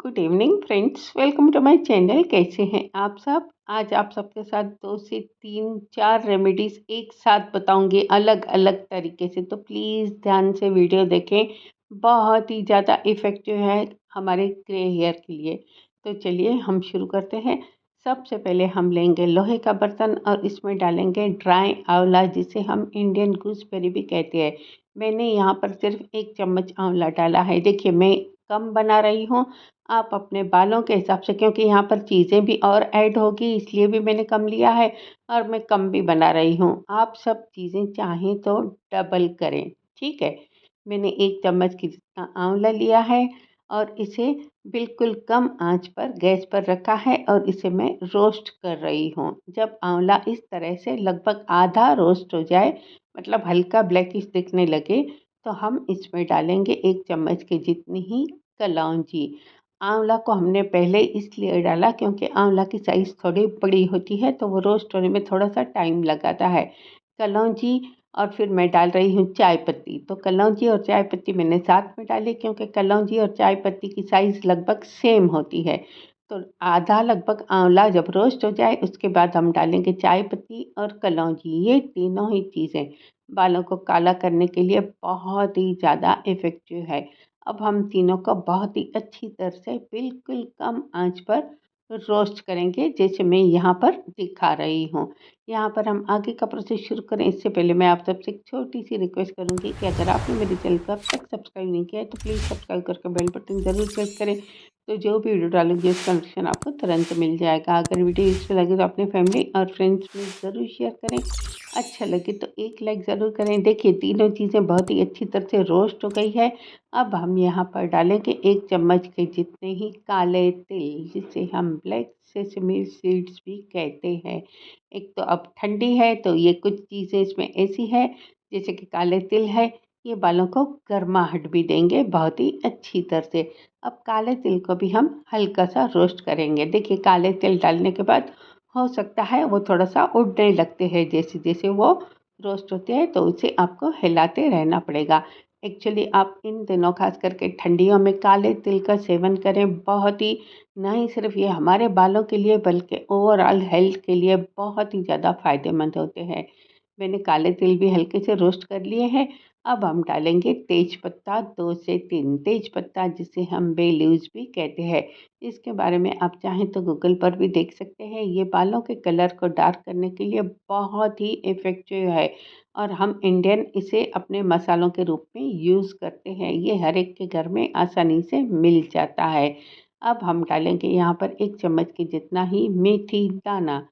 Good evening friends, welcome to my channel. कैसे हैं आप सब? आज आप सबके साथ 2 से 3 4 रेमेडीज एक साथ बताऊंगी अलग अलग तरीके से, तो प्लीज़ ध्यान से वीडियो देखें। बहुत ही ज़्यादा इफ़ेक्टिव है हमारे ग्रे हेयर के लिए। तो चलिए हम शुरू करते हैं। सबसे पहले हम लेंगे लोहे का बर्तन और इसमें डालेंगे ड्राई आंवला, जिसे हम इंडियन गूसबेरी भी कहते हैं। मैंने यहाँ पर सिर्फ 1 चम्मच आंवला डाला है। देखिए, मैं कम बना रही हूँ, आप अपने बालों के हिसाब से, क्योंकि यहाँ पर चीज़ें भी और ऐड होगी इसलिए भी मैंने कम लिया है और मैं कम भी बना रही हूँ। आप सब चीज़ें चाहें तो डबल करें, ठीक है। मैंने 1 चम्मच की जितना आंवला लिया है और इसे बिल्कुल कम आंच पर गैस पर रखा है और इसे मैं रोस्ट कर रही हूँ। जब आंवला इस तरह से लगभग आधा रोस्ट हो जाए, मतलब हल्का ब्लैकिश दिखने लगे, तो हम इसमें डालेंगे 1 चम्मच की जितनी ही कलौंजी। आंवला को हमने पहले इसलिए डाला क्योंकि आंवला की साइज़ थोड़ी बड़ी होती है, तो वो रोस्ट होने में थोड़ा-सा टाइम लगाता है। कलौंजी और फिर मैं डाल रही हूँ चाय पत्ती। तो कलौंजी और चाय पत्ती मैंने साथ में डाली क्योंकि कलौंजी और चाय पत्ती की साइज़ लगभग सेम होती है। तो आधा लगभग आंवला जब रोस्ट हो जाए उसके बाद हम डालेंगे चाय पत्ती और कलौंजी। ये तीनों ही चीज़ें बालों को काला करने के लिए बहुत ही ज़्यादा इफ़ेक्टिव है। अब हम तीनों को बहुत ही अच्छी तरह से बिल्कुल कम आंच पर रोस्ट करेंगे, जैसे मैं यहाँ पर दिखा रही हूँ। यहाँ पर हम आगे का प्रोसेस शुरू करें इससे पहले मैं आप सबसे एक छोटी सी रिक्वेस्ट करूँगी कि अगर आपने मेरे चैनल को अब तक सब्सक्राइब नहीं किया है तो प्लीज़ सब्सक्राइब करके बेल बटन ज़रूर प्रेस करें। तो जो भी वीडियो डालूंगी उसका नोटिफिकेशन आपको तुरंत मिल जाएगा। अगर वीडियो यूजफुल लगे तो अपने फैमिली और फ्रेंड्स में ज़रूर शेयर करें। अच्छा लगे तो एक लाइक ज़रूर करें। देखिए, तीनों चीज़ें बहुत ही अच्छी तरह से रोस्ट हो गई है। अब हम यहाँ पर डालेंगे 1 चम्मच के जितने ही काले तिल, जिसे हम ब्लैक सेसमी सीड्स भी कहते हैं। एक तो अब ठंडी है तो ये कुछ चीज़ें इसमें ऐसी है, जैसे कि काले तिल है, ये बालों को गर्माहट भी देंगे बहुत ही अच्छी तरह से। अब काले तिल को भी हम हल्का सा रोस्ट करेंगे। देखिए, काले तिल डालने के बाद हो सकता है वो थोड़ा सा उड़ने लगते हैं, जैसे जैसे वो रोस्ट होते हैं, तो उसे आपको हिलाते रहना पड़ेगा। एक्चुअली आप इन दिनों खास करके ठंडियों में काले तिल का सेवन करें। बहुत ही, नहीं सिर्फ ये हमारे बालों के लिए बल्कि ओवरऑल हेल्थ के लिए बहुत ही ज़्यादा फायदेमंद होते हैं। मैंने काले तिल भी हल्के से रोस्ट कर लिए हैं। अब हम डालेंगे तेज पत्ता, 2 से 3 तेज पत्ता, जिसे हम बे लीव्स भी कहते हैं। इसके बारे में आप चाहें तो गूगल पर भी देख सकते हैं। ये बालों के कलर को डार्क करने के लिए बहुत ही इफ़ेक्टिव है और हम इंडियन इसे अपने मसालों के रूप में यूज़ करते हैं। ये हर एक के घर में आसानी से मिल जाता है। अब हम डालेंगे यहाँ पर 1 चम्मच के जितना ही मेथी दाना।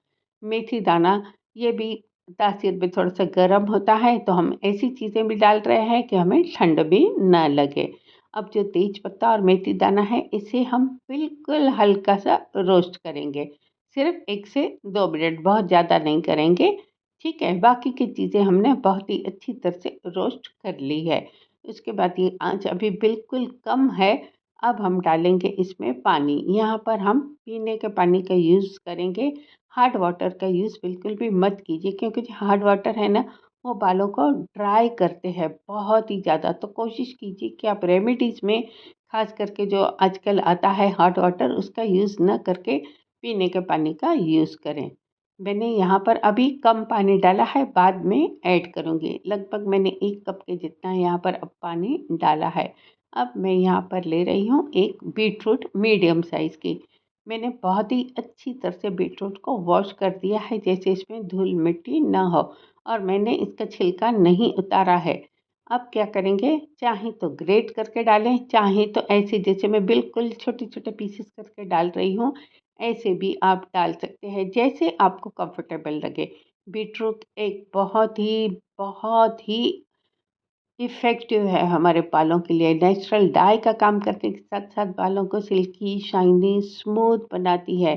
मेथी दाना ये भी तासीर में थोड़ा-सा गर्म होता है, तो हम ऐसी चीज़ें भी डाल रहे हैं कि हमें ठंड भी ना लगे। अब जो तेज पत्ता और मेथी दाना है, इसे हम बिल्कुल हल्का-सा रोस्ट करेंगे। सिर्फ़ 1 से 2 मिनट, बहुत ज़्यादा नहीं करेंगे, ठीक है? बाकी की चीज़ें हमने बहुत ही अच्छी तरह से रोस्ट कर ली है। उसके बाद ये आँच अभी बिल्कुल कम है। अब हम डालेंगे इसमें पानी। यहाँ पर हम पीने के पानी का यूज़ करेंगे। हॉट वाटर का यूज़ बिल्कुल भी मत कीजिए, क्योंकि जो हॉट वाटर है ना, वो बालों को ड्राई करते हैं बहुत ही ज़्यादा। तो कोशिश कीजिए कि आप रेमेडीज़ में ख़ास करके जो आजकल आता है हॉट वाटर, उसका यूज़ न करके पीने के पानी का यूज़ करें। मैंने यहाँ पर अभी कम पानी डाला है, बाद में ऐड करूँगी। लगभग मैंने 1 कप के जितना यहाँ पर अब पानी डाला है। अब मैं यहाँ पर ले रही हूँ एक बीटरूट मीडियम साइज़ की। मैंने बहुत ही अच्छी तरह से बीटरूट को वॉश कर दिया है, जैसे इसमें धूल मिट्टी ना हो, और मैंने इसका छिलका नहीं उतारा है। अब क्या करेंगे, चाहे तो ग्रेट करके डालें, चाहे तो ऐसे जैसे मैं बिल्कुल छोटे-छोटे पीसेस करके डाल रही हूँ, ऐसे भी आप डाल सकते हैं, जैसे आपको कंफर्टेबल लगे। बीटरूट एक बहुत ही इफ़ेक्टिव है हमारे बालों के लिए। नेचुरल डाई का काम करने के साथ-साथ बालों को सिल्की, शाइनी, स्मूथ बनाती है।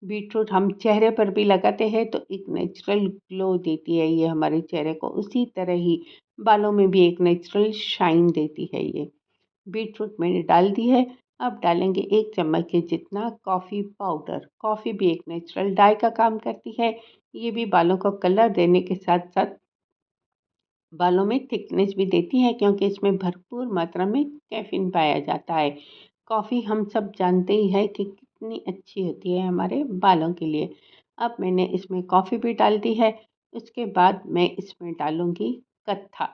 बीटरूट हम चेहरे पर भी लगाते हैं तो एक नेचुरल ग्लो देती है ये हमारे चेहरे को। उसी तरह ही बालों में भी एक नेचुरल शाइन देती है ये। बीटरूट मैंने डाल दी है। अब डालेंगे 1 चम्मच के जितना कॉफ़ी पाउडर। कॉफ़ी भी एक नेचुरल डाई का काम करती है। ये भी बालों को कलर देने के साथ-साथ बालों में थिकनेस भी देती है, क्योंकि इसमें भरपूर मात्रा में कैफ़ीन पाया जाता है। कॉफ़ी हम सब जानते ही है कि कितनी अच्छी होती है हमारे बालों के लिए। अब मैंने इसमें कॉफ़ी भी डाल दी है, उसके बाद मैं इसमें डालूँगी कत्था।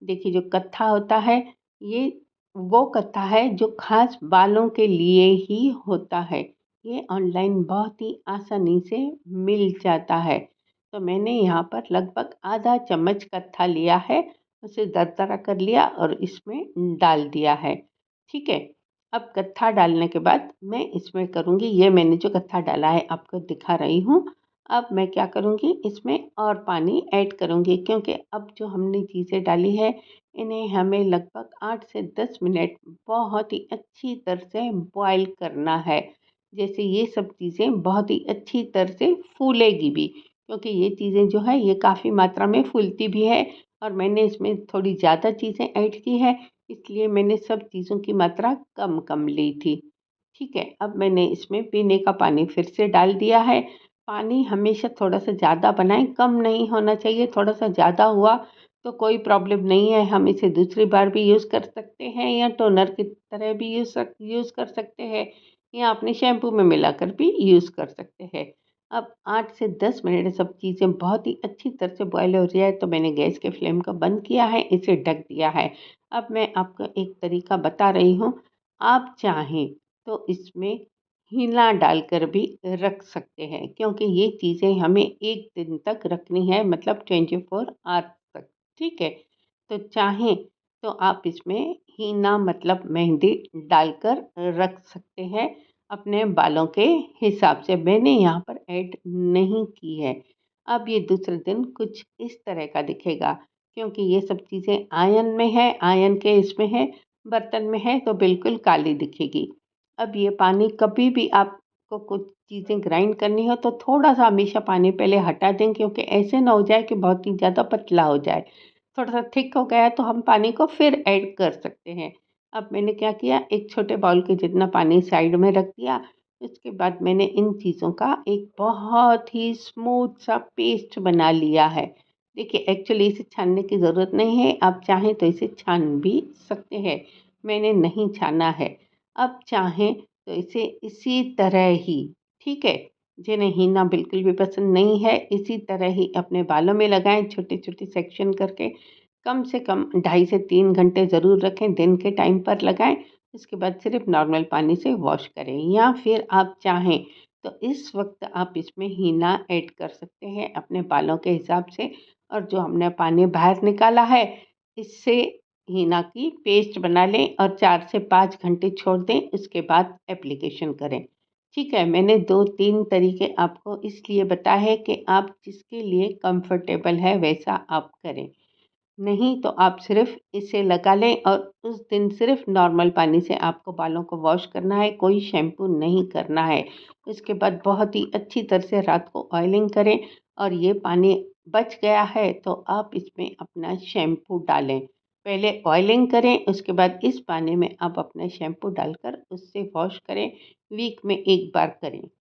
देखिए जो कत्था होता है, ये वो कत्था है जो ख़ास बालों के लिए ही होता है। ये ऑनलाइन बहुत ही आसानी से मिल जाता है। तो मैंने यहाँ पर लगभग आधा चम्मच कत्था लिया है, उसे दरदरा कर लिया और इसमें डाल दिया है। ठीक है? अब कत्था डालने के बाद मैं इसमें करूँगी, ये मैंने जो कत्था डाला है आपको दिखा रही हूँ। अब मैं क्या करूँगी, इसमें और पानी ऐड करूँगी क्योंकि अब जो हमने चीज़ें डाली है, इन्हें हमें लगभग 8 से 10 मिनट बहुत ही अच्छी तरह से बॉयल करना है। जैसे ये सब चीज़ें बहुत ही अच्छी तरह से फूलेगी भी, क्योंकि ये चीज़ें जो है ये काफ़ी मात्रा में फूलती भी है और मैंने इसमें थोड़ी ज़्यादा चीज़ें ऐड की है, इसलिए मैंने सब चीज़ों की मात्रा कम-कम ली थी। ठीक है, अब मैंने इसमें पीने का पानी फिर से डाल दिया है। पानी हमेशा थोड़ा-सा ज़्यादा बनाएँ, कम नहीं होना चाहिए, थोड़ा-सा ज़्यादा हुआ तो कोई प्रॉब्लम नहीं है, हम इसे दूसरी बार भी यूज़ कर सकते हैं या टोनर की तरह भी यूज़ कर सकते हैं या अपने शैम्पू में मिलाकर भी यूज़ कर सकते हैं। अब 8 से 10 मिनट सब चीज़ें बहुत ही अच्छी तरह से बॉयल हो रही है, तो मैंने गैस के फ्लेम को बंद किया है, इसे ढक दिया है। अब मैं आपको एक तरीका बता रही हूँ, आप चाहें तो इसमें हींगा डालकर भी रख सकते हैं, क्योंकि ये चीज़ें हमें 1 दिन तक रखनी है, मतलब 24 आवर्स तक, ठीक है? तो चाहें तो आप इसमें हीना मतलब मेहंदी डालकर रख सकते हैं अपने बालों के हिसाब से। मैंने यहाँ पर ऐड नहीं की है। अब ये दूसरे दिन कुछ इस तरह का दिखेगा, क्योंकि ये सब चीज़ें आयन में है, आयन के इसमें है, बर्तन में है तो बिल्कुल काली दिखेगी। अब ये पानी कभी भी आपको कुछ चीज़ें ग्राइंड करनी हो तो थोड़ा-सा हमेशा पानी पहले हटा दें, क्योंकि ऐसे ना हो जाए कि बहुत ही ज़्यादा पतला हो जाए। थोड़ा-सा थिक हो गया है तो हम पानी को फिर ऐड कर सकते हैं। अब मैंने क्या किया, एक छोटे बाउल के जितना पानी साइड में रख दिया, उसके बाद मैंने इन चीज़ों का एक बहुत ही स्मूथ सा पेस्ट बना लिया है। देखिए एक्चुअली इसे छानने की ज़रूरत नहीं है, आप चाहें तो इसे छान भी सकते हैं। मैंने नहीं छाना है। अब चाहें तो इसे इसी तरह ही, ठीक है, जिन्हें हीना बिल्कुल भी पसंद नहीं है, इसी तरह ही अपने बालों में लगाएँ छोटे-छोटे सेक्शन करके। कम से कम 2.5 से 3 घंटे ज़रूर रखें, दिन के टाइम पर लगाएँ। उसके बाद सिर्फ़ नॉर्मल पानी से वॉश करें, या फिर आप चाहें तो इस वक़्त आप इसमें हीना ऐड कर सकते हैं अपने बालों के हिसाब से, और जो हमने पानी बाहर निकाला है, इससे हीना की पेस्ट बना लें और 4 से 5 घंटे छोड़ दें, उसके बाद एप्लीकेशन करें। ठीक है, मैंने 2-3 तरीके आपको इसलिए बताए हैं कि आप जिसके लिए कंफ़र्टेबल है वैसा आप करें। नहीं तो आप सिर्फ़ इसे लगा लें और उस दिन सिर्फ़ नॉर्मल पानी से आपको बालों को वॉश करना है, कोई शैम्पू नहीं करना है। उसके बाद बहुत ही अच्छी तरह से रात को ऑयलिंग करें, और ये पानी बच गया है तो आप इसमें अपना शैम्पू डालें। पहले ऑयलिंग करें, उसके बाद इस पानी में आप अपना शैम्पू डालकर उससे वॉश करें, वीक में 1 बार करें।